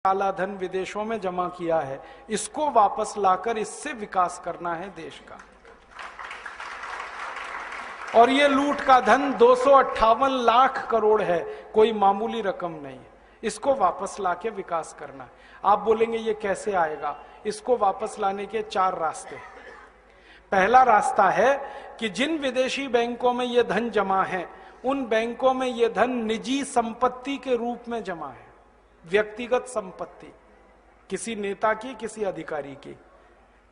काला धन विदेशों में जमा किया है, इसको वापस लाकर इससे विकास करना है देश का। और ये लूट का धन 258 लाख करोड़ है, कोई मामूली रकम नहीं है। इसको वापस लाके विकास करना है। आप बोलेंगे ये कैसे आएगा? इसको वापस लाने के 4 रास्ते हैं। पहला रास्ता है कि जिन विदेशी बैंकों में ये धन जमा है, उन बैंकों में ये धन निजी संपत्ति के रूप में जमा है। व्यक्तिगत संपत्ति, किसी नेता की, किसी अधिकारी की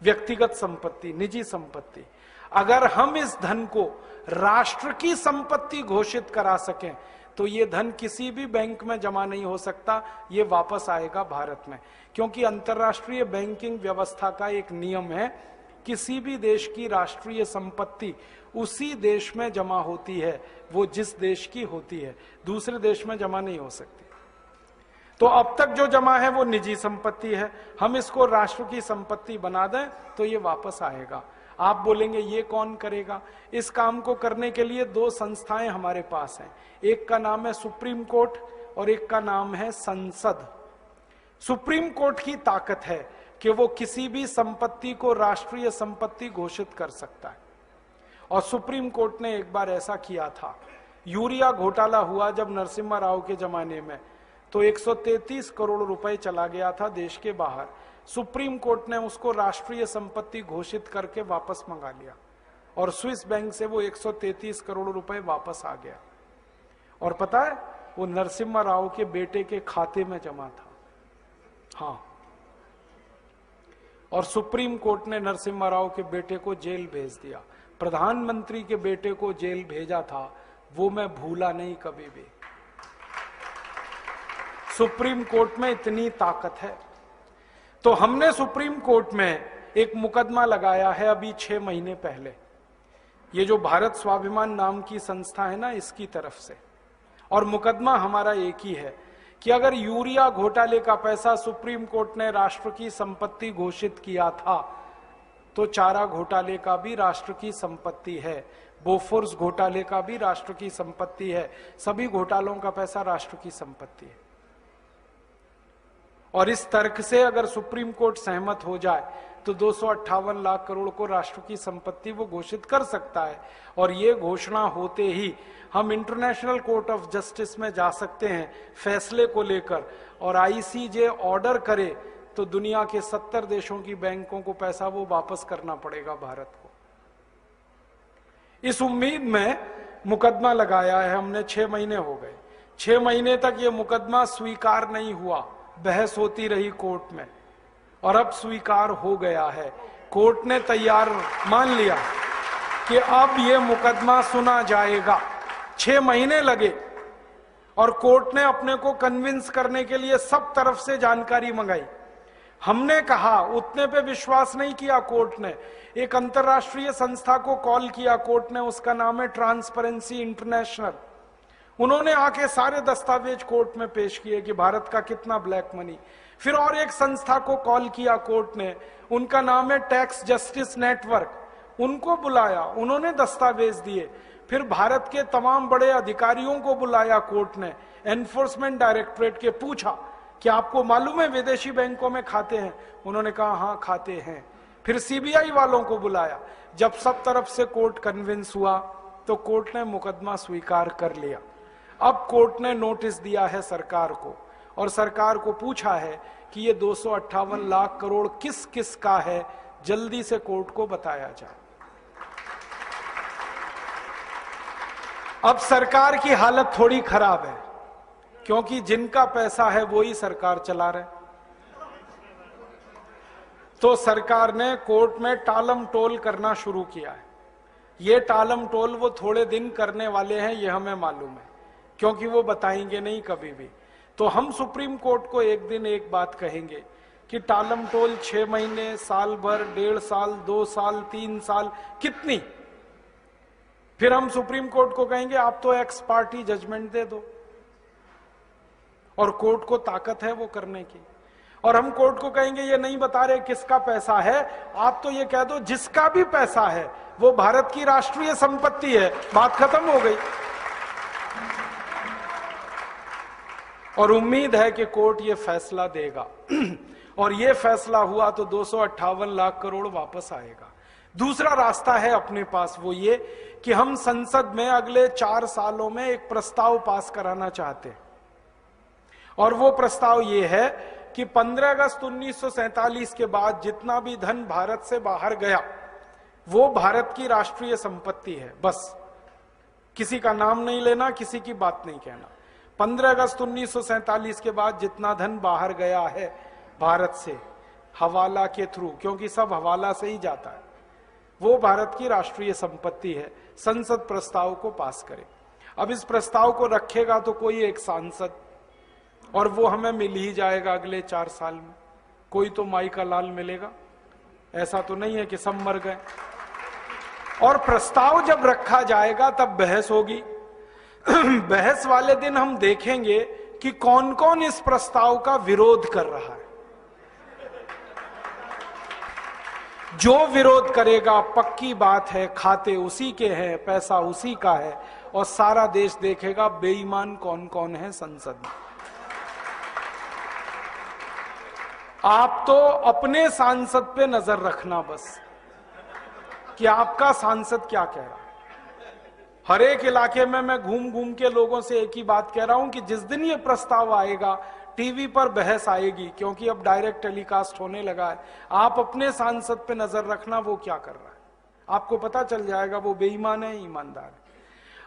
व्यक्तिगत संपत्ति, निजी संपत्ति। अगर हम इस धन को राष्ट्र की संपत्ति घोषित करा सकें तो ये धन किसी भी बैंक में जमा नहीं हो सकता, ये वापस आएगा भारत में। क्योंकि अंतर्राष्ट्रीय बैंकिंग व्यवस्था का एक नियम है, किसी भी देश की राष्ट्रीय संपत्ति उसी देश में जमा होती है, वो जिस देश की होती है, दूसरे देश में जमा नहीं हो सकती। तो अब तक जो जमा है वो निजी संपत्ति है, हम इसको राष्ट्र की संपत्ति बना दें तो ये वापस आएगा। आप बोलेंगे ये कौन करेगा? इस काम को करने के लिए 2 संस्थाएं हमारे पास हैं। एक का नाम है सुप्रीम कोर्ट और एक का नाम है संसद। सुप्रीम कोर्ट की ताकत है कि वो किसी भी संपत्ति को राष्ट्रीय संपत्ति घोषित कर सकता है। और सुप्रीम कोर्ट ने एक बार ऐसा किया था। यूरिया घोटाला हुआ जब नरसिम्हा राव के जमाने में, तो 133 करोड़ रुपए चला गया था देश के बाहर। सुप्रीम कोर्ट ने उसको राष्ट्रीय संपत्ति घोषित करके वापस मंगा लिया और स्विस बैंक से वो 133 करोड़ रुपए वापस आ गया। और पता है, वो नरसिम्हा राव के बेटे के खाते में जमा था। हाँ, और सुप्रीम कोर्ट ने नरसिम्हा राव के बेटे को जेल भेज दिया। प्रधानमंत्री के बेटे को जेल भेजा था, वो मैं भूला नहीं कभी भी। सुप्रीम कोर्ट में इतनी ताकत है। तो हमने सुप्रीम कोर्ट में एक मुकदमा लगाया है अभी 6 महीने पहले, ये जो भारत स्वाभिमान नाम की संस्था है ना, इसकी तरफ से। और मुकदमा हमारा एक ही है कि अगर यूरिया घोटाले का पैसा सुप्रीम कोर्ट ने राष्ट्र की संपत्ति घोषित किया था, तो चारा घोटाले का भी राष्ट्र की संपत्ति है, बोफोर्स घोटाले का भी राष्ट्र की संपत्ति है, सभी घोटालों का पैसा राष्ट्र की संपत्ति है। और इस तर्क से अगर सुप्रीम कोर्ट सहमत हो जाए तो 258 लाख करोड़ को राष्ट्र की संपत्ति वो घोषित कर सकता है। और ये घोषणा होते ही हम इंटरनेशनल कोर्ट ऑफ जस्टिस में जा सकते हैं फैसले को लेकर, और आईसीजे ऑर्डर करे तो दुनिया के 70 देशों की बैंकों को पैसा वो वापस करना पड़ेगा भारत को। इस उम्मीद में मुकदमा लगाया है हमने। 6 महीने हो गए। 6 महीने तक ये मुकदमा स्वीकार नहीं हुआ, बहस होती रही कोर्ट में, और अब स्वीकार हो गया है। कोर्ट ने तैयार मान लिया कि अब ये मुकदमा सुना जाएगा। 6 महीने लगे और कोर्ट ने अपने को कन्विंस करने के लिए सब तरफ से जानकारी मंगाई। हमने कहा, उतने पे विश्वास नहीं किया कोर्ट ने। एक अंतर्राष्ट्रीय संस्था को कॉल किया कोर्ट ने, उसका नाम है ट्रांसपेरेंसी इंटरनेशनल। उन्होंने आके सारे दस्तावेज कोर्ट में पेश किए कि भारत का कितना ब्लैक मनी। फिर और एक संस्था को कॉल किया कोर्ट ने, उनका नाम है टैक्स जस्टिस नेटवर्क। उनको बुलाया, उन्होंने दस्तावेज दिए। फिर भारत के तमाम बड़े अधिकारियों को बुलाया कोर्ट ने, एनफोर्समेंट डायरेक्टरेट के, पूछा कि आपको मालूम है विदेशी बैंकों में खाते हैं? उन्होंने कहा हाँ खाते हैं। फिर सीबीआई वालों को बुलाया। जब सब तरफ से कोर्ट कन्विंस हुआ तो कोर्ट ने मुकदमा स्वीकार कर लिया। अब कोर्ट ने नोटिस दिया है सरकार को, और सरकार को पूछा है कि ये 258 लाख करोड़ किस किस का है, जल्दी से कोर्ट को बताया जाए। अब सरकार की हालत थोड़ी खराब है, क्योंकि जिनका पैसा है वो ही सरकार चला रहे। तो सरकार ने कोर्ट में टालम टोल करना शुरू किया है। ये टालम टोल वो थोड़े दिन करने वाले हैं, ये हमें मालूम है, क्योंकि वो बताएंगे नहीं कभी भी। तो हम सुप्रीम कोर्ट को एक दिन एक बात कहेंगे कि टालम टोल 6 महीने, साल भर, 1.5 साल, 2 साल, 3 साल, कितनी? फिर हम सुप्रीम कोर्ट को कहेंगे आप तो एक्स पार्टी जजमेंट दे दो, और कोर्ट को ताकत है वो करने की। और हम कोर्ट को कहेंगे ये नहीं बता रहे किसका पैसा है, आप तो ये कह दो जिसका भी पैसा है वो भारत की राष्ट्रीय संपत्ति है, बात खत्म हो गई। और उम्मीद है कि कोर्ट ये फैसला देगा और ये फैसला हुआ तो 258 लाख करोड़ वापस आएगा। दूसरा रास्ता है अपने पास, वो ये कि हम संसद में अगले 4 सालों में एक प्रस्ताव पास कराना चाहते हैं, और वो प्रस्ताव ये है कि 15 अगस्त 1947 के बाद जितना भी धन भारत से बाहर गया वो भारत की राष्ट्रीय संपत्ति है। बस किसी का नाम नहीं लेना, किसी की बात नहीं कहना। 15 अगस्त 1947 के बाद जितना धन बाहर गया है भारत से हवाला के थ्रू, क्योंकि सब हवाला से ही जाता है, वो भारत की राष्ट्रीय संपत्ति है। संसद प्रस्ताव को पास करे। अब इस प्रस्ताव को रखेगा तो कोई एक सांसद, और वो हमें मिल ही जाएगा अगले 4 साल में। कोई तो माई का लाल मिलेगा, ऐसा तो नहीं है कि सब मर गए। और प्रस्ताव जब रखा जाएगा तब बहस होगी। बहस वाले दिन हम देखेंगे कि कौन कौन इस प्रस्ताव का विरोध कर रहा है। जो विरोध करेगा पक्की बात है खाते उसी के हैं, पैसा उसी का है, और सारा देश देखेगा बेईमान कौन कौन है संसद में। आप तो अपने सांसद पे नजर रखना बस कि आपका सांसद क्या कह रहा है। हर एक इलाके में मैं घूम घूम के लोगों से एक ही बात कह रहा हूं कि जिस दिन ये प्रस्ताव आएगा टीवी पर बहस आएगी, क्योंकि अब डायरेक्ट टेलीकास्ट होने लगा है। आप अपने सांसद पे नजर रखना वो क्या कर रहा है, आपको पता चल जाएगा वो बेईमान है ईमानदार है।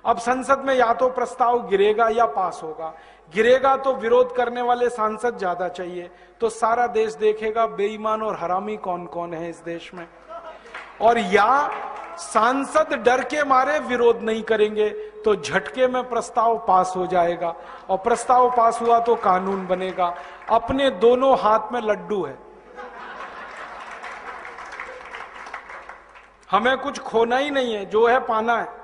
अब संसद में या तो प्रस्ताव गिरेगा या पास होगा। गिरेगा तो विरोध करने वाले सांसद ज्यादा चाहिए, तो सारा देश देखेगा बेईमान और हरामी कौन कौन है इस देश में। और या सांसद डर के मारे विरोध नहीं करेंगे तो झटके में प्रस्ताव पास हो जाएगा, और प्रस्ताव पास हुआ तो कानून बनेगा। अपने दोनों हाथ में लड्डू है, हमें कुछ खोना ही नहीं है, जो है पाना है।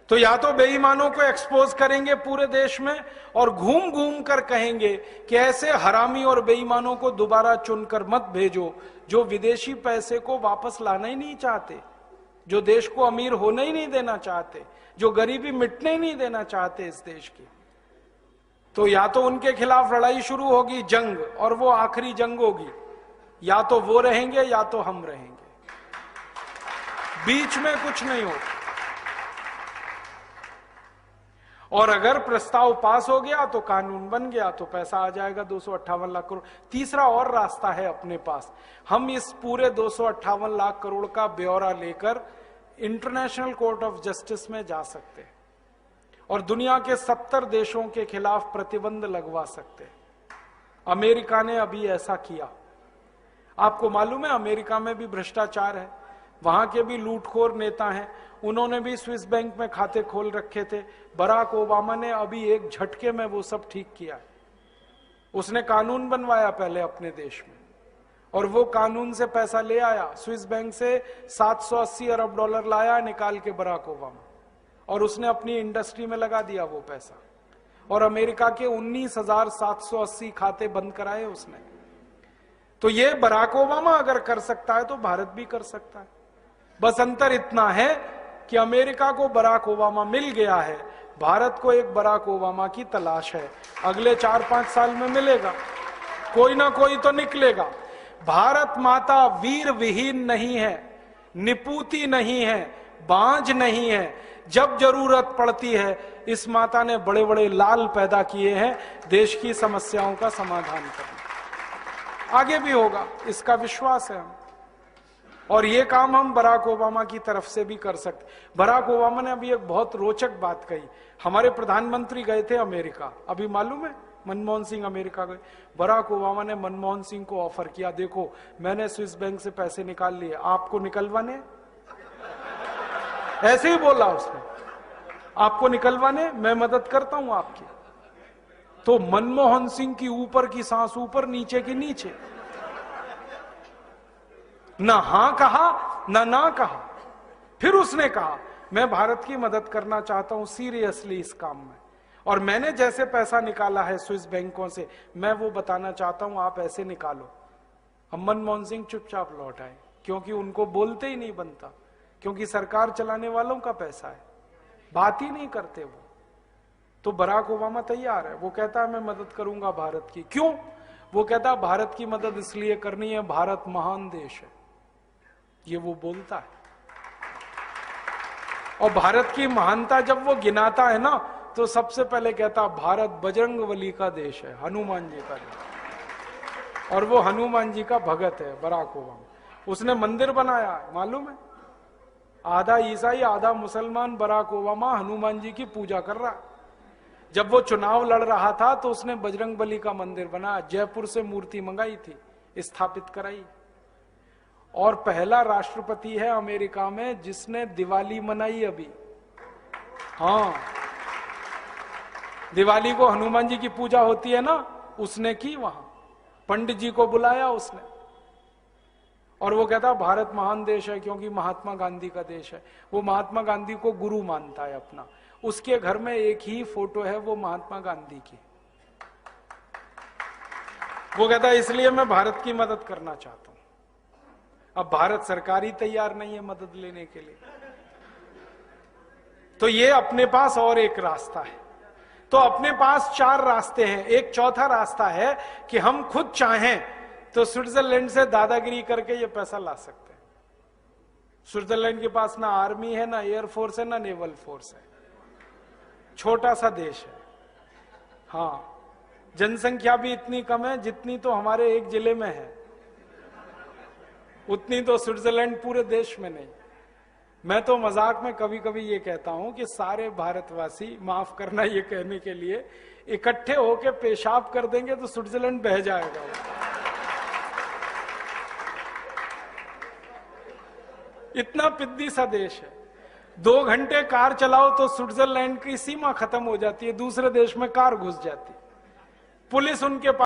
तो या तो बेईमानों को एक्सपोज करेंगे पूरे देश में, और घूम घूम कर कहेंगे कि ऐसे हरामी और बेईमानों को दोबारा चुनकर मत भेजो जो विदेशी पैसे को वापस लाना ही नहीं चाहते, जो देश को अमीर होने ही नहीं देना चाहते, जो गरीबी मिटने ही नहीं देना चाहते इस देश की। तो या तो उनके खिलाफ लड़ाई शुरू होगी, जंग, और वो आखिरी जंग होगी। या तो वो रहेंगे या तो हम रहेंगे, बीच में कुछ नहीं होगा। और अगर प्रस्ताव पास हो गया तो कानून बन गया, तो पैसा आ जाएगा 258 लाख करोड़। तीसरा और रास्ता है अपने पास, हम इस पूरे 258 लाख करोड़ का ब्यौरा लेकर इंटरनेशनल कोर्ट ऑफ जस्टिस में जा सकते हैं और दुनिया के 70 देशों के खिलाफ प्रतिबंध लगवा सकते हैं। अमेरिका ने अभी ऐसा किया। आपको मालूम है अमेरिका में भी भ्रष्टाचार है, वहां के भी लूटखोर नेता हैं, उन्होंने भी स्विस बैंक में खाते खोल रखे थे। बराक ओबामा ने अभी एक झटके में वो सब ठीक किया। उसने कानून बनवाया पहले अपने देश में, और वो कानून से पैसा ले आया। स्विस बैंक से 780 अरब डॉलर लाया निकाल के बराक ओबामा, और उसने अपनी इंडस्ट्री में लगा दिया वो पैसा। और अमेरिका के 19,780 खाते बंद कराए उसने। तो ये बराक ओबामा अगर कर सकता है तो भारत भी कर सकता है। बस अंतर इतना है कि अमेरिका को बराक ओबामा मिल गया है, भारत को एक बराक ओबामा की तलाश है। अगले 4-5 साल में मिलेगा, कोई ना कोई तो निकलेगा। भारत माता वीर विहीन नहीं है, निपूती नहीं है, बांझ नहीं है। जब जरूरत पड़ती है इस माता ने बड़े बड़े लाल पैदा किए हैं देश की समस्याओं का समाधान करने। आगे भी होगा, इसका विश्वास है हम। और ये काम हम बराक ओबामा की तरफ से भी कर सकते। बराक ओबामा ने अभी एक बहुत रोचक बात कही। हमारे प्रधानमंत्री गए थे अमेरिका, अभी मालूम है मनमोहन सिंह अमेरिका गए। बराक ओबामा ने मनमोहन सिंह को ऑफर किया, देखो मैंने स्विस बैंक से पैसे निकाल लिए, आपको निकलवाने? ऐसे ही बोला उसने, आपको निकलवाने, मैं मदद करता हूं आपकी। तो मनमोहन सिंह की ऊपर की सांस ऊपर, नीचे की नीचे, ना हां कहा ना कहा। फिर उसने कहा मैं भारत की मदद करना चाहता हूं सीरियसली इस काम में, और मैंने जैसे पैसा निकाला है स्विस बैंकों से मैं वो बताना चाहता हूं, आप ऐसे निकालो। अब मनमोहन सिंह चुपचाप लौट आए, क्योंकि उनको बोलते ही नहीं बनता, क्योंकि सरकार चलाने वालों का पैसा है, बात ही नहीं करते वो। तो बराक ओबामा तैयार है, वो कहता है मैं मदद करूंगा भारत की। क्यों? वो कहता है भारत की मदद इसलिए करनी है, भारत महान देश है, ये वो बोलता है। और भारत की महानता जब वो गिनाता है ना, तो सबसे पहले कहता भारत बजरंगबली का देश है, हनुमान जी का देश, और वो हनुमान जी का भगत है बराक ओबामा। उसने मंदिर बनाया, मालूम है, आधा ईसाई आधा मुसलमान बराक ओबामा हनुमान जी की पूजा कर रहा। जब वो चुनाव लड़ रहा था तो उसने बजरंगबली का मंदिर बनाया, जयपुर से मूर्ति मंगाई थी, स्थापित कराई। और पहला राष्ट्रपति है अमेरिका में जिसने दिवाली मनाई अभी। हाँ, दिवाली को हनुमान जी की पूजा होती है ना, उसने की वहां, पंडित जी को बुलाया उसने। और वो कहता भारत महान देश है क्योंकि महात्मा गांधी का देश है। वो महात्मा गांधी को गुरु मानता है अपना। उसके घर में एक ही फोटो है, वो महात्मा गांधी की। वो कहता है इसलिए मैं भारत की मदद करना चाहता हूं। अब भारत सरकार ही तैयार नहीं है मदद लेने के लिए। तो ये अपने पास और एक रास्ता है। तो अपने पास 4 रास्ते हैं। एक चौथा रास्ता है कि हम खुद चाहें तो स्विट्जरलैंड से दादागिरी करके ये पैसा ला सकते हैं। स्विट्जरलैंड के पास ना आर्मी है, ना एयरफोर्स है, ना नेवल फोर्स है, छोटा सा देश है। हाँ, जनसंख्या भी इतनी कम है जितनी तो हमारे एक जिले में है, उतनी तो स्विट्जरलैंड पूरे देश में नहीं। मैं तो मजाक में कभी कभी ये कहता हूं कि सारे भारतवासी, माफ करना ये कहने के लिए, इकट्ठे होके पेशाब कर देंगे तो स्विट्जरलैंड बह जाएगा। इतना पिद्दी सा देश है। 2 घंटे कार चलाओ तो स्विट्जरलैंड की सीमा खत्म हो जाती है, दूसरे देश में कार घुस जाती है। पुलिस उनके पास